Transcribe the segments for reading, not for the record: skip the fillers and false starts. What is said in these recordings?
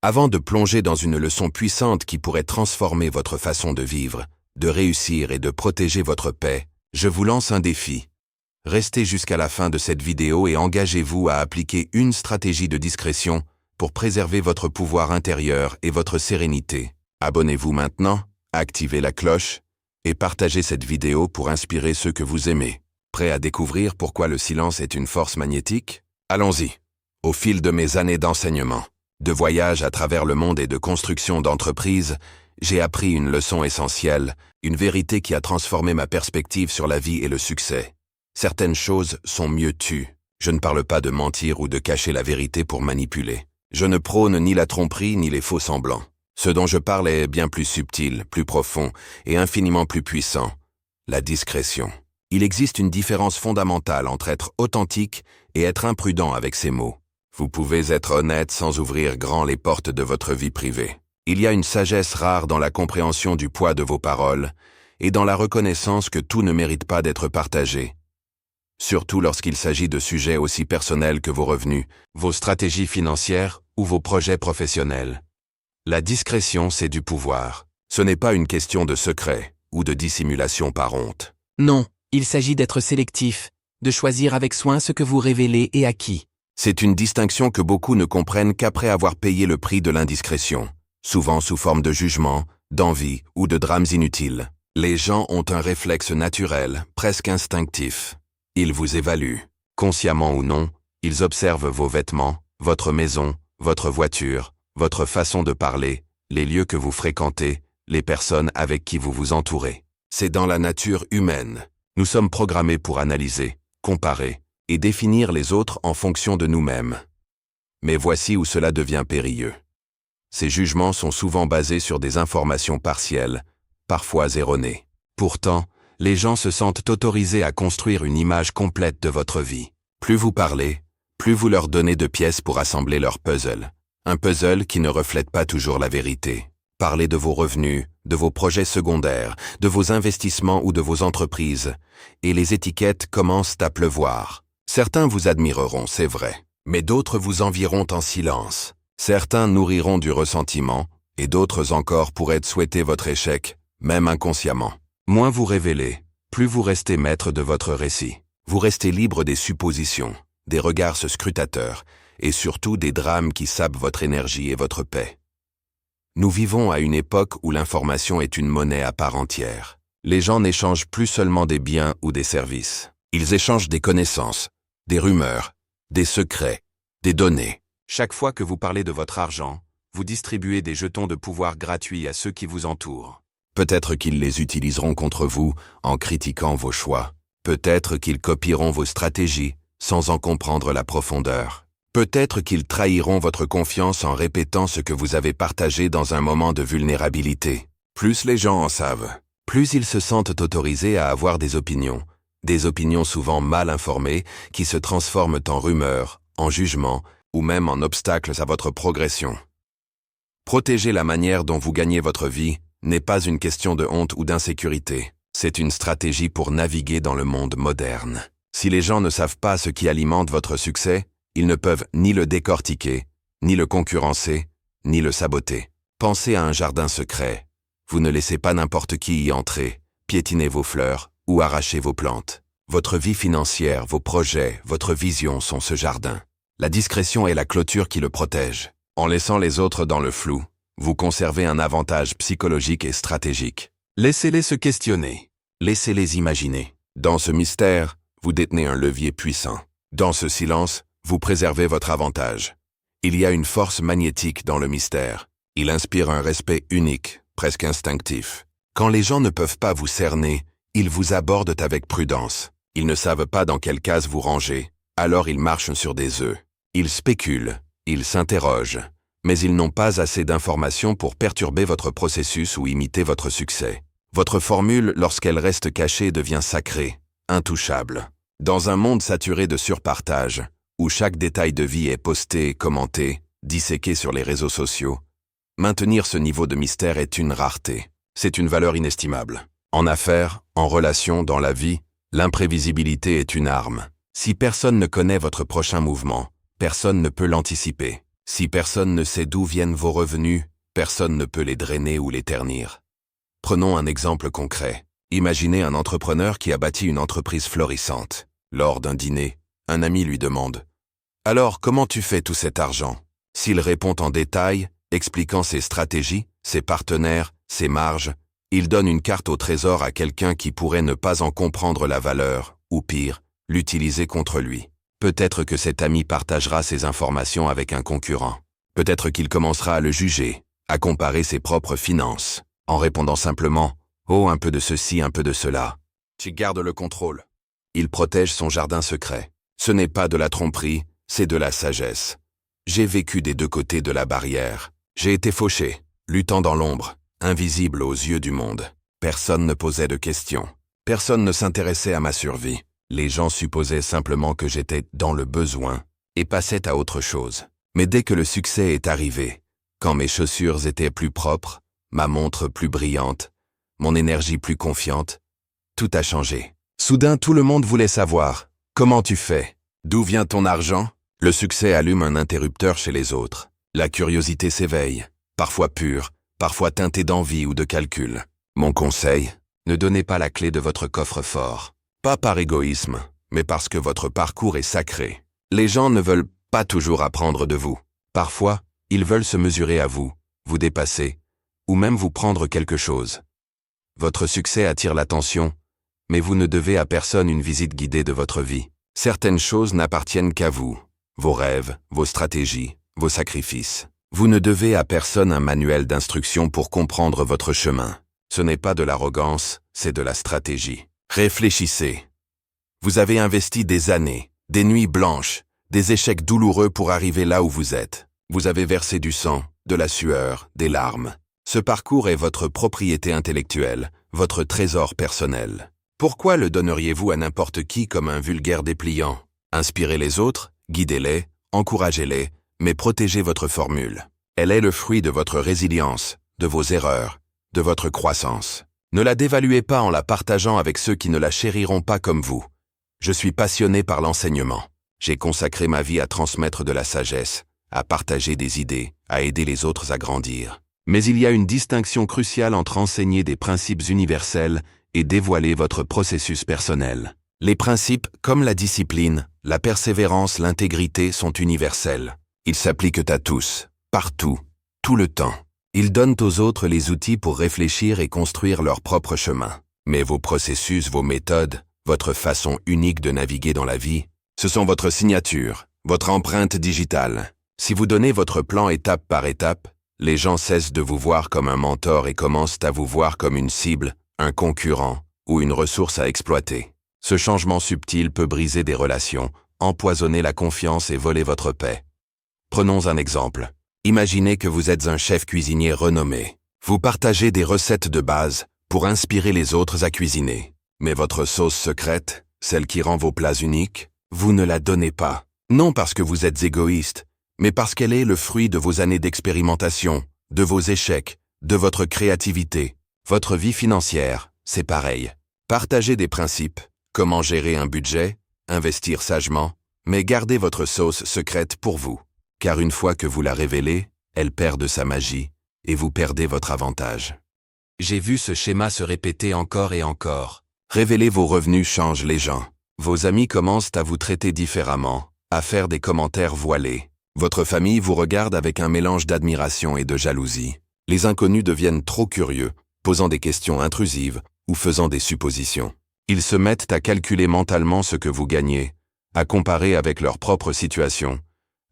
Avant de plonger dans une leçon puissante qui pourrait transformer votre façon de vivre, de réussir et de protéger votre paix, je vous lance un défi. Restez jusqu'à la fin de cette vidéo et engagez-vous à appliquer une stratégie de discrétion pour préserver votre pouvoir intérieur et votre sérénité. Abonnez-vous maintenant, activez la cloche et partagez cette vidéo pour inspirer ceux que vous aimez. Prêt à découvrir pourquoi le silence est une force magnétique? Allons-y. Au fil de mes années d'enseignement, de voyage à travers le monde et de construction d'entreprises, j'ai appris une leçon essentielle, une vérité qui a transformé ma perspective sur la vie et le succès. Certaines choses sont mieux tues. Je ne parle pas de mentir ou de cacher la vérité pour manipuler. Je ne prône ni la tromperie ni les faux semblants. Ce dont je parle est bien plus subtil, plus profond et infiniment plus puissant. La discrétion. Il existe une différence fondamentale entre être authentique et être imprudent avec ses mots. Vous pouvez être honnête sans ouvrir grand les portes de votre vie privée. Il y a une sagesse rare dans la compréhension du poids de vos paroles et dans la reconnaissance que tout ne mérite pas d'être partagé. Surtout lorsqu'il s'agit de sujets aussi personnels que vos revenus, vos stratégies financières ou vos projets professionnels. La discrétion, c'est du pouvoir. Ce n'est pas une question de secret ou de dissimulation par honte. Non, il s'agit d'être sélectif, de choisir avec soin ce que vous révélez et à qui. C'est une distinction que beaucoup ne comprennent qu'après avoir payé le prix de l'indiscrétion, souvent sous forme de jugement, d'envie ou de drames inutiles. Les gens ont un réflexe naturel, presque instinctif. Ils vous évaluent. Consciemment ou non, ils observent vos vêtements, votre maison, votre voiture, votre façon de parler, les lieux que vous fréquentez, les personnes avec qui vous vous entourez. C'est dans la nature humaine. Nous sommes programmés pour analyser, comparer et définir les autres en fonction de nous-mêmes. Mais voici où cela devient périlleux. Ces jugements sont souvent basés sur des informations partielles, parfois erronées. Pourtant, les gens se sentent autorisés à construire une image complète de votre vie. Plus vous parlez, plus vous leur donnez de pièces pour assembler leur puzzle. Un puzzle qui ne reflète pas toujours la vérité. Parlez de vos revenus, de vos projets secondaires, de vos investissements ou de vos entreprises, et les étiquettes commencent à pleuvoir. Certains vous admireront, c'est vrai, mais d'autres vous envieront en silence. Certains nourriront du ressentiment, et d'autres encore pourraient souhaiter votre échec, même inconsciemment. Moins vous révélez, plus vous restez maître de votre récit. Vous restez libre des suppositions, des regards scrutateurs, et surtout des drames qui sapent votre énergie et votre paix. Nous vivons à une époque où l'information est une monnaie à part entière. Les gens n'échangent plus seulement des biens ou des services. Ils échangent des connaissances, des rumeurs, des secrets, des données. Chaque fois que vous parlez de votre argent, vous distribuez des jetons de pouvoir gratuits à ceux qui vous entourent. Peut-être qu'ils les utiliseront contre vous en critiquant vos choix. Peut-être qu'ils copieront vos stratégies sans en comprendre la profondeur. Peut-être qu'ils trahiront votre confiance en répétant ce que vous avez partagé dans un moment de vulnérabilité. Plus les gens en savent, plus ils se sentent autorisés à avoir des opinions souvent mal informées qui se transforment en rumeurs, en jugements ou même en obstacles à votre progression. Protéger la manière dont vous gagnez votre vie n'est pas une question de honte ou d'insécurité. C'est une stratégie pour naviguer dans le monde moderne. Si les gens ne savent pas ce qui alimente votre succès, ils ne peuvent ni le décortiquer, ni le concurrencer, ni le saboter. Pensez à un jardin secret. Vous ne laissez pas n'importe qui y entrer, piétiner vos fleurs ou arracher vos plantes. Votre vie financière, vos projets, votre vision sont ce jardin. La discrétion est la clôture qui le protège. En laissant les autres dans le flou, vous conservez un avantage psychologique et stratégique. Laissez-les se questionner. Laissez-les imaginer. Dans ce mystère, vous détenez un levier puissant. Dans ce silence, vous préservez votre avantage. Il y a une force magnétique dans le mystère. Il inspire un respect unique, presque instinctif. Quand les gens ne peuvent pas vous cerner, ils vous abordent avec prudence. Ils ne savent pas dans quelle case vous ranger, alors ils marchent sur des œufs. Ils spéculent, ils s'interrogent, mais ils n'ont pas assez d'informations pour perturber votre processus ou imiter votre succès. Votre formule, lorsqu'elle reste cachée, devient sacrée, intouchable. Dans un monde saturé de surpartage, où chaque détail de vie est posté, commenté, disséqué sur les réseaux sociaux, maintenir ce niveau de mystère est une rareté. C'est une valeur inestimable. En affaires, en relations, dans la vie, l'imprévisibilité est une arme. Si personne ne connaît votre prochain mouvement, personne ne peut l'anticiper. Si personne ne sait d'où viennent vos revenus, personne ne peut les drainer ou les ternir. Prenons un exemple concret. Imaginez un entrepreneur qui a bâti une entreprise florissante. Lors d'un dîner, un ami lui demande « Alors, comment tu fais tout cet argent ?» S'il répond en détail, expliquant ses stratégies, ses partenaires, ses marges, il donne une carte au trésor à quelqu'un qui pourrait ne pas en comprendre la valeur, ou pire, l'utiliser contre lui. Peut-être que cet ami partagera ces informations avec un concurrent. Peut-être qu'il commencera à le juger, à comparer ses propres finances, en répondant simplement « Oh, un peu de ceci, un peu de cela ». Tu gardes le contrôle. Il protège son jardin secret. Ce n'est pas de la tromperie, c'est de la sagesse. J'ai vécu des deux côtés de la barrière. J'ai été fauché, luttant dans l'ombre, invisible aux yeux du monde. Personne ne posait de questions. Personne ne s'intéressait à ma survie. Les gens supposaient simplement que j'étais dans le besoin et passaient à autre chose. Mais dès que le succès est arrivé, quand mes chaussures étaient plus propres, ma montre plus brillante, mon énergie plus confiante, tout a changé. Soudain, tout le monde voulait savoir « Comment tu fais? D'où vient ton argent ?» Le succès allume un interrupteur chez les autres. La curiosité s'éveille, parfois pure, parfois teintée d'envie ou de calcul. Mon conseil, ne donnez pas la clé de votre coffre-fort. Pas par égoïsme, mais parce que votre parcours est sacré. Les gens ne veulent pas toujours apprendre de vous. Parfois, ils veulent se mesurer à vous, vous dépasser, ou même vous prendre quelque chose. Votre succès attire l'attention, mais vous ne devez à personne une visite guidée de votre vie. Certaines choses n'appartiennent qu'à vous. Vos rêves, vos stratégies, vos sacrifices. Vous ne devez à personne un manuel d'instruction pour comprendre votre chemin. Ce n'est pas de l'arrogance, c'est de la stratégie. Réfléchissez. Vous avez investi des années, des nuits blanches, des échecs douloureux pour arriver là où vous êtes. Vous avez versé du sang, de la sueur, des larmes. Ce parcours est votre propriété intellectuelle, votre trésor personnel. Pourquoi le donneriez-vous à n'importe qui comme un vulgaire dépliant? Inspirez les autres, guidez-les, encouragez-les, mais protégez votre formule. Elle est le fruit de votre résilience, de vos erreurs, de votre croissance. Ne la dévaluez pas en la partageant avec ceux qui ne la chériront pas comme vous. Je suis passionné par l'enseignement. J'ai consacré ma vie à transmettre de la sagesse, à partager des idées, à aider les autres à grandir. Mais il y a une distinction cruciale entre enseigner des principes universels et dévoiler votre processus personnel. Les principes, comme la discipline, la persévérance, l'intégrité, sont universels. Ils s'appliquent à tous, partout, tout le temps. Ils donnent aux autres les outils pour réfléchir et construire leur propre chemin. Mais vos processus, vos méthodes, votre façon unique de naviguer dans la vie, ce sont votre signature, votre empreinte digitale. Si vous donnez votre plan étape par étape, les gens cessent de vous voir comme un mentor et commencent à vous voir comme une cible, un concurrent ou une ressource à exploiter. Ce changement subtil peut briser des relations, empoisonner la confiance et voler votre paix. Prenons un exemple. Imaginez que vous êtes un chef cuisinier renommé. Vous partagez des recettes de base pour inspirer les autres à cuisiner. Mais votre sauce secrète, celle qui rend vos plats uniques, vous ne la donnez pas. Non parce que vous êtes égoïste, mais parce qu'elle est le fruit de vos années d'expérimentation, de vos échecs, de votre créativité. Votre vie financière, c'est pareil. Partagez des principes, comment gérer un budget, investir sagement, mais gardez votre sauce secrète pour vous. Car une fois que vous la révélez, elle perd de sa magie, et vous perdez votre avantage. J'ai vu ce schéma se répéter encore et encore. Révéler vos revenus change les gens. Vos amis commencent à vous traiter différemment, à faire des commentaires voilés. Votre famille vous regarde avec un mélange d'admiration et de jalousie. Les inconnus deviennent trop curieux, posant des questions intrusives ou faisant des suppositions. Ils se mettent à calculer mentalement ce que vous gagnez, à comparer avec leur propre situation,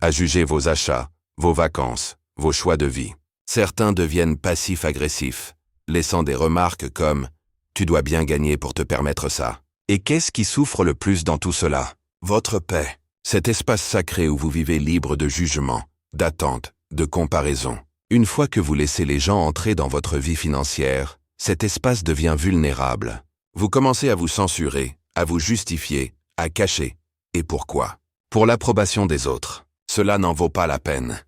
à juger vos achats, vos vacances, vos choix de vie. Certains deviennent passifs-agressifs, laissant des remarques comme « Tu dois bien gagner pour te permettre ça ». Et qu'est-ce qui souffre le plus dans tout cela? Votre paix, cet espace sacré où vous vivez libre de jugement, d'attente, de comparaison. Une fois que vous laissez les gens entrer dans votre vie financière, cet espace devient vulnérable. Vous commencez à vous censurer, à vous justifier, à cacher. Et pourquoi? Pour l'approbation des autres. Cela n'en vaut pas la peine.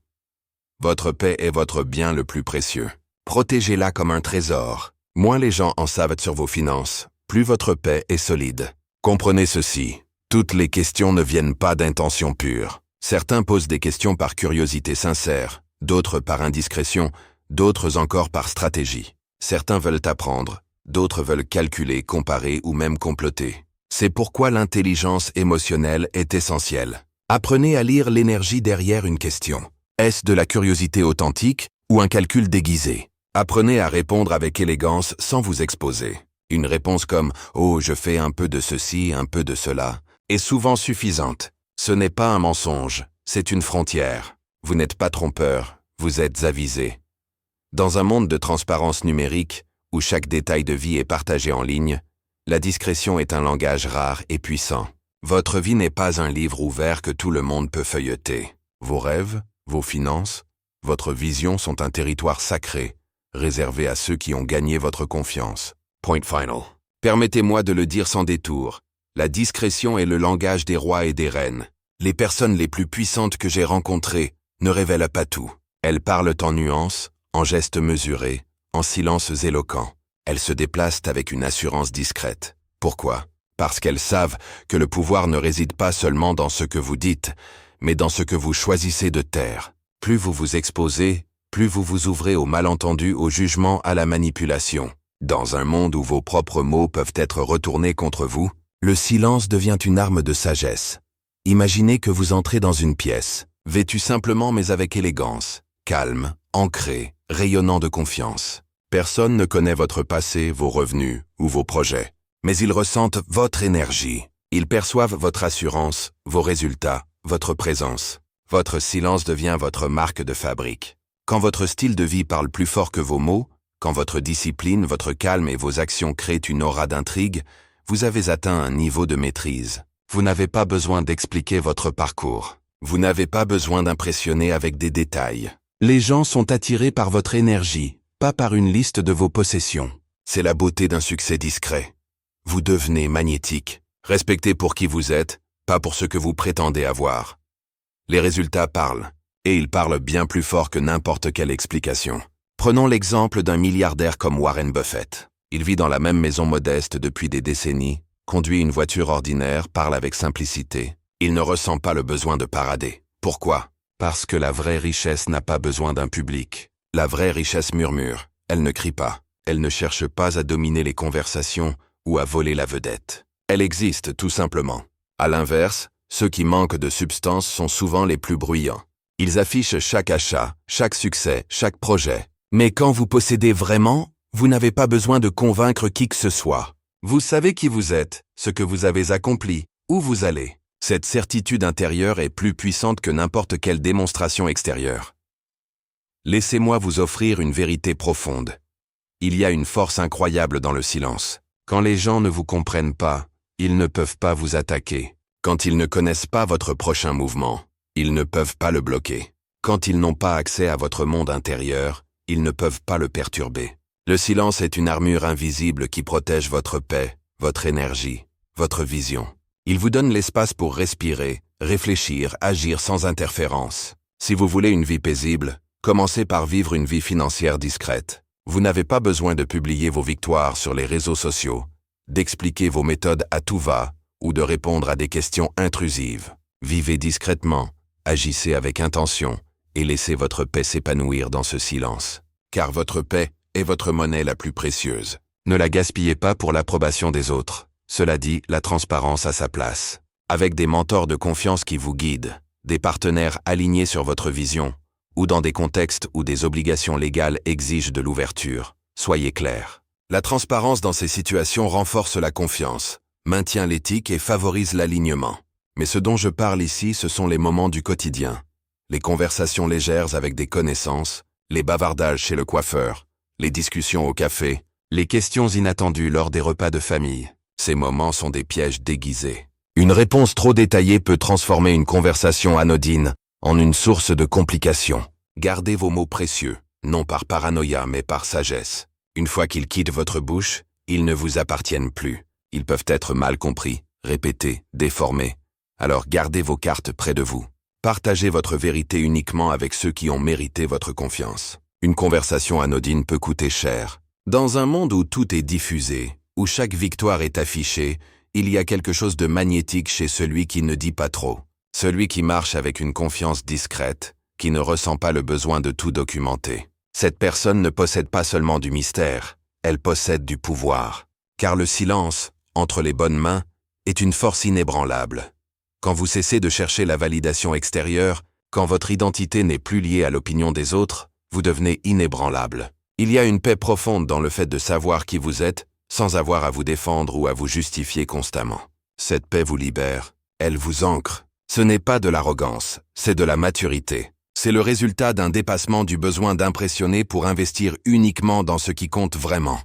Votre paix est votre bien le plus précieux. Protégez-la comme un trésor. Moins les gens en savent sur vos finances, plus votre paix est solide. Comprenez ceci, toutes les questions ne viennent pas d'intention pure. Certains posent des questions par curiosité sincère, d'autres par indiscrétion, d'autres encore par stratégie. Certains veulent apprendre, d'autres veulent calculer, comparer ou même comploter. C'est pourquoi l'intelligence émotionnelle est essentielle. Apprenez à lire l'énergie derrière une question. Est-ce de la curiosité authentique ou un calcul déguisé? Apprenez à répondre avec élégance sans vous exposer. Une réponse comme « Oh, je fais un peu de ceci, un peu de cela » est souvent suffisante. Ce n'est pas un mensonge, c'est une frontière. Vous n'êtes pas trompeur, vous êtes avisé. Dans un monde de transparence numérique, où chaque détail de vie est partagé en ligne, la discrétion est un langage rare et puissant. Votre vie n'est pas un livre ouvert que tout le monde peut feuilleter. Vos rêves, vos finances, votre vision sont un territoire sacré, réservé à ceux qui ont gagné votre confiance. Point final. Permettez-moi de le dire sans détour. La discrétion est le langage des rois et des reines. Les personnes les plus puissantes que j'ai rencontrées ne révèlent pas tout. Elles parlent en nuances, en gestes mesurés, en silences éloquents. Elles se déplacent avec une assurance discrète. Pourquoi? Parce qu'elles savent que le pouvoir ne réside pas seulement dans ce que vous dites, mais dans ce que vous choisissez de taire. Plus vous vous exposez, plus vous vous ouvrez au malentendu, au jugement, à la manipulation. Dans un monde où vos propres mots peuvent être retournés contre vous, le silence devient une arme de sagesse. Imaginez que vous entrez dans une pièce, vêtue simplement mais avec élégance, calme, ancré, rayonnant de confiance. Personne ne connaît votre passé, vos revenus ou vos projets, mais ils ressentent votre énergie. Ils perçoivent votre assurance, vos résultats, votre présence. Votre silence devient votre marque de fabrique. Quand votre style de vie parle plus fort que vos mots, quand votre discipline, votre calme et vos actions créent une aura d'intrigue, vous avez atteint un niveau de maîtrise. Vous n'avez pas besoin d'expliquer votre parcours. Vous n'avez pas besoin d'impressionner avec des détails. Les gens sont attirés par votre énergie, pas par une liste de vos possessions. C'est la beauté d'un succès discret. Vous devenez magnétique, respecté pour qui vous êtes, pas pour ce que vous prétendez avoir. Les résultats parlent, et ils parlent bien plus fort que n'importe quelle explication. Prenons l'exemple d'un milliardaire comme Warren Buffett. Il vit dans la même maison modeste depuis des décennies, conduit une voiture ordinaire, parle avec simplicité. Il ne ressent pas le besoin de parader. Pourquoi? Parce que la vraie richesse n'a pas besoin d'un public. La vraie richesse murmure, elle ne crie pas. Elle ne cherche pas à dominer les conversations ou à voler la vedette. Elle existe tout simplement. À l'inverse, ceux qui manquent de substance sont souvent les plus bruyants. Ils affichent chaque achat, chaque succès, chaque projet. Mais quand vous possédez vraiment, vous n'avez pas besoin de convaincre qui que ce soit. Vous savez qui vous êtes, ce que vous avez accompli, où vous allez. Cette certitude intérieure est plus puissante que n'importe quelle démonstration extérieure. Laissez-moi vous offrir une vérité profonde. Il y a une force incroyable dans le silence. Quand les gens ne vous comprennent pas, ils ne peuvent pas vous attaquer. Quand ils ne connaissent pas votre prochain mouvement, ils ne peuvent pas le bloquer. Quand ils n'ont pas accès à votre monde intérieur, ils ne peuvent pas le perturber. Le silence est une armure invisible qui protège votre paix, votre énergie, votre vision. Il vous donne l'espace pour respirer, réfléchir, agir sans interférence. Si vous voulez une vie paisible, commencez par vivre une vie financière discrète. Vous n'avez pas besoin de publier vos victoires sur les réseaux sociaux, d'expliquer vos méthodes à tout va ou de répondre à des questions intrusives. Vivez discrètement, agissez avec intention et laissez votre paix s'épanouir dans ce silence. Car votre paix est votre monnaie la plus précieuse. Ne la gaspillez pas pour l'approbation des autres. Cela dit, la transparence à sa place. Avec des mentors de confiance qui vous guident, des partenaires alignés sur votre vision, ou dans des contextes où des obligations légales exigent de l'ouverture, soyez clair. La transparence dans ces situations renforce la confiance, maintient l'éthique et favorise l'alignement. Mais ce dont je parle ici, ce sont les moments du quotidien. Les conversations légères avec des connaissances, les bavardages chez le coiffeur, les discussions au café, les questions inattendues lors des repas de famille. Ces moments sont des pièges déguisés. Une réponse trop détaillée peut transformer une conversation anodine en une source de complications. Gardez vos mots précieux, non par paranoïa mais par sagesse. Une fois qu'ils quittent votre bouche, ils ne vous appartiennent plus. Ils peuvent être mal compris, répétés, déformés. Alors gardez vos cartes près de vous. Partagez votre vérité uniquement avec ceux qui ont mérité votre confiance. Une conversation anodine peut coûter cher. Dans un monde où tout est diffusé, où chaque victoire est affichée, il y a quelque chose de magnétique chez celui qui ne dit pas trop. Celui qui marche avec une confiance discrète, qui ne ressent pas le besoin de tout documenter. Cette personne ne possède pas seulement du mystère, elle possède du pouvoir. Car le silence, entre les bonnes mains, est une force inébranlable. Quand vous cessez de chercher la validation extérieure, quand votre identité n'est plus liée à l'opinion des autres, vous devenez inébranlable. Il y a une paix profonde dans le fait de savoir qui vous êtes, sans avoir à vous défendre ou à vous justifier constamment. Cette paix vous libère, elle vous ancre. Ce n'est pas de l'arrogance, c'est de la maturité. C'est le résultat d'un dépassement du besoin d'impressionner pour investir uniquement dans ce qui compte vraiment.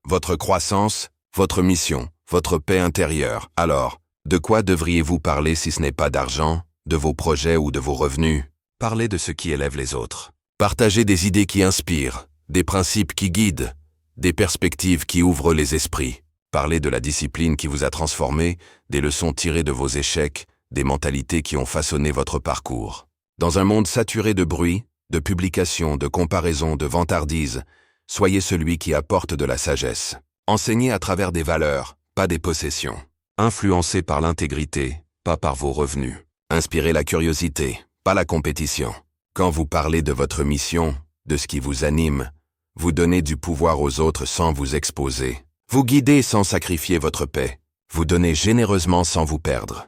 Votre croissance, votre mission, votre paix intérieure. Alors, de quoi devriez-vous parler si ce n'est pas d'argent, de vos projets ou de vos revenus? Parlez de ce qui élève les autres. Partagez des idées qui inspirent, des principes qui guident, des perspectives qui ouvrent les esprits. Parlez de la discipline qui vous a transformé, des leçons tirées de vos échecs, des mentalités qui ont façonné votre parcours. Dans un monde saturé de bruit, de publications, de comparaisons, de vantardises, soyez celui qui apporte de la sagesse. Enseignez à travers des valeurs, pas des possessions. Influencez par l'intégrité, pas par vos revenus. Inspirez la curiosité, pas la compétition. Quand vous parlez de votre mission, de ce qui vous anime, vous donnez du pouvoir aux autres sans vous exposer. Vous guidez sans sacrifier votre paix. Vous donnez généreusement sans vous perdre.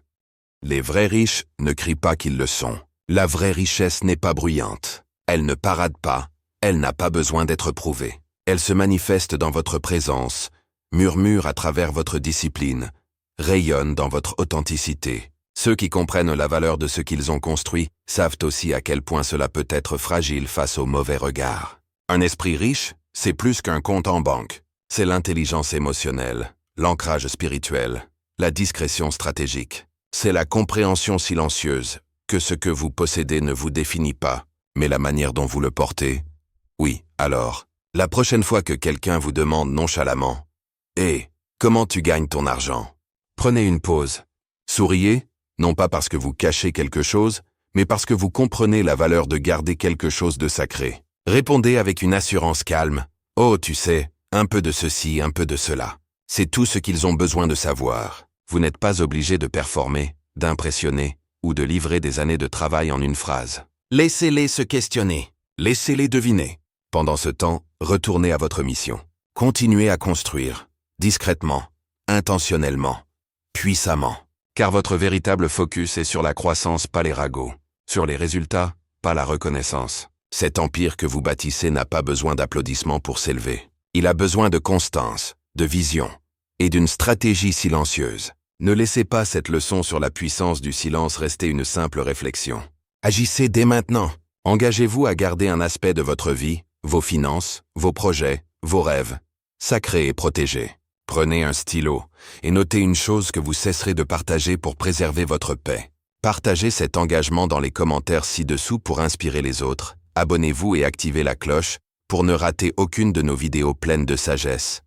Les vrais riches ne crient pas qu'ils le sont. La vraie richesse n'est pas bruyante. Elle ne parade pas. Elle n'a pas besoin d'être prouvée. Elle se manifeste dans votre présence, murmure à travers votre discipline, rayonne dans votre authenticité. Ceux qui comprennent la valeur de ce qu'ils ont construit savent aussi à quel point cela peut être fragile face aux mauvais regards. Un esprit riche, c'est plus qu'un compte en banque. C'est l'intelligence émotionnelle, l'ancrage spirituel, la discrétion stratégique. C'est la compréhension silencieuse que ce que vous possédez ne vous définit pas, mais la manière dont vous le portez. Oui, alors, la prochaine fois que quelqu'un vous demande nonchalamment « Hé, comment tu gagnes ton argent ?» Prenez une pause. Souriez, non pas parce que vous cachez quelque chose, mais parce que vous comprenez la valeur de garder quelque chose de sacré. Répondez avec une assurance calme « Oh, tu sais, un peu de ceci, un peu de cela. » C'est tout ce qu'ils ont besoin de savoir. Vous n'êtes pas obligé de performer, d'impressionner ou de livrer des années de travail en une phrase. Laissez-les se questionner. Laissez-les deviner. Pendant ce temps, retournez à votre mission. Continuez à construire, discrètement, intentionnellement, puissamment. Car votre véritable focus est sur la croissance, pas les ragots. Sur les résultats, pas la reconnaissance. Cet empire que vous bâtissez n'a pas besoin d'applaudissements pour s'élever. Il a besoin de constance, de vision et d'une stratégie silencieuse. Ne laissez pas cette leçon sur la puissance du silence rester une simple réflexion. Agissez dès maintenant. Engagez-vous à garder un aspect de votre vie, vos finances, vos projets, vos rêves, sacrés et protégés. Prenez un stylo et notez une chose que vous cesserez de partager pour préserver votre paix. Partagez cet engagement dans les commentaires ci-dessous pour inspirer les autres. Abonnez-vous et activez la cloche pour ne rater aucune de nos vidéos pleines de sagesse,